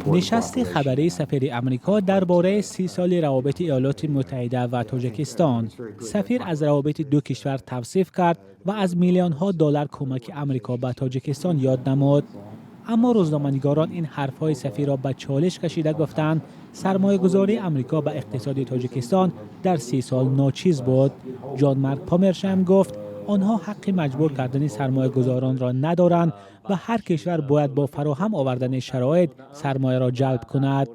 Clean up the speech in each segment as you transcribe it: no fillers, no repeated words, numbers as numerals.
نشست خبری سفیر آمریکا درباره 30 سال روابط ایالات متحده و تاجیکستان. سفیر از روابط دو کشور توصیف کرد و از میلیون‌ها دلار کمک آمریکا به تاجیکستان یاد نمود. اما روزنامه‌نگاران این حرف‌های سفیر را به چالش کشیده گفتند سرمایه‌گذاری آمریکا به اقتصاد تاجیکستان در 30 سال ناچیز بود. جان مارک پامرشم گفت آنها حق مجبور کردن سرمایه‌گذاران را ندارند و هر کشور باید با فراهم آوردن شرایط سرمایه را جلب کند.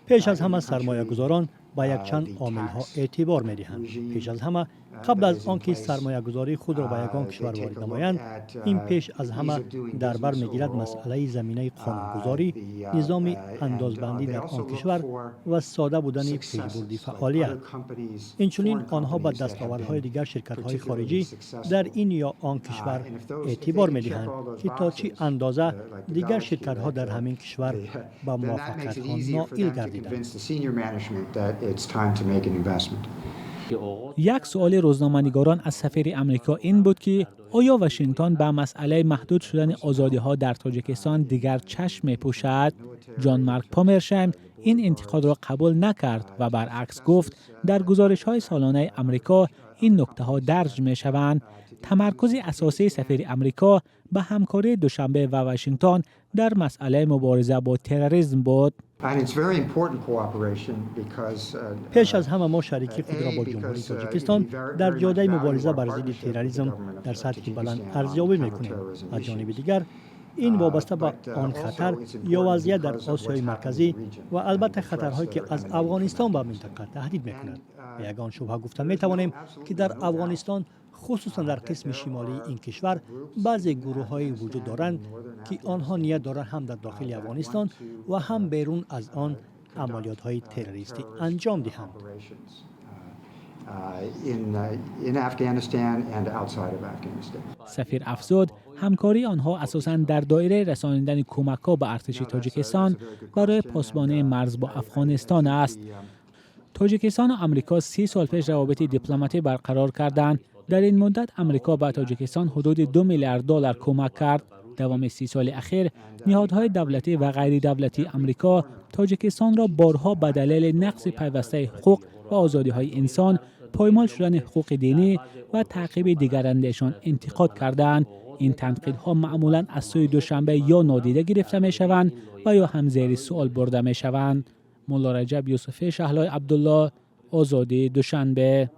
پیش از همه سرمایه‌گذاران با یک چند عامل‌ها اعتبار می‌دهند. پیش از همه قبل از آنکه سرمایه‌گذاری خود را به یگان کشور وارد نمایند، این پیش از همه در بر می‌گیرد مسئله زمینه قانون‌گذاری، نظام اندازبندی در آن کشور و ساده بودن پیشبرد فعالیت. اینچنین آنها به دستاوردهای دیگر شرکت‌های خارجی در این یا آن کشور اعتبار می‌دهند که تا چه اندازه دیگر شرکت‌ها در همین کشور به موفقیت‌ها نائل گردیدند. یک سوال روزنامه‌نگاران از سفیر آمریکا این بود که آیا واشنگتن به مسئله محدود شدن آزادی‌ها در تاجیکستان دیگر چشم می‌پوشد؟ جان مارک پامرشم این انتقاد را قبول نکرد و برعکس گفت در گزارش‌های سالانه آمریکا این نکته‌ها درج می‌شوند. تمرکز اساسی سفیر آمریکا به همکاری دوشنبه و واشنگتن در مسئله مبارزه با تروریسم بود. پیش از همه ما شریکی خود را با جمهوری تاجیکستان در جاده مبارزه بر ضد تروریسم در سطح بلند ارزیابی می‌کنیم. از جانب دیگر این وابسته به آن خطر یا وضعیت در آسیای مرکزی و البته خطرهایی که از افغانستان به منطقه تهدید می‌کند. به یگان شبهه گفته می‌توانیم که در افغانستان خصوصا در قسم شمالی این کشور بعضی گروه‌های وجود دارند که آنها نیت دارند هم در داخل افغانستان و هم بیرون از آن عملیات‌های تروریستی انجام دهند. سفیر افزود همکاری آنها اساساً در دایره رسانیدن کمک‌ها به ارتش تاجیکستان برای پاسبانی مرز با افغانستان است. تاجیکستان و آمریکا 30 سال پیش روابط دیپلماتی برقرار کردند. در این مدت آمریکا به تاجیکستان حدود 2 میلیارد دلار کمک کرد. دوام 30 سال اخیر نهادهای دولتی و غیر دولتی آمریکا تاجیکستان را بارها به دلیل نقض پیوسته حقوق و آزادی‌های انسان، پایمال شدن حقوق دینی و تعقیب دیگراندیشان انتقاد کردند. این تنقیدها معمولاً از سوی دوشنبه یا نادیده گرفته می‌شوند و یا هم زیر سوال برده می‌شوند. مولا رجب یوسفی شهلای عبدالله، آزادی، دوشنبه.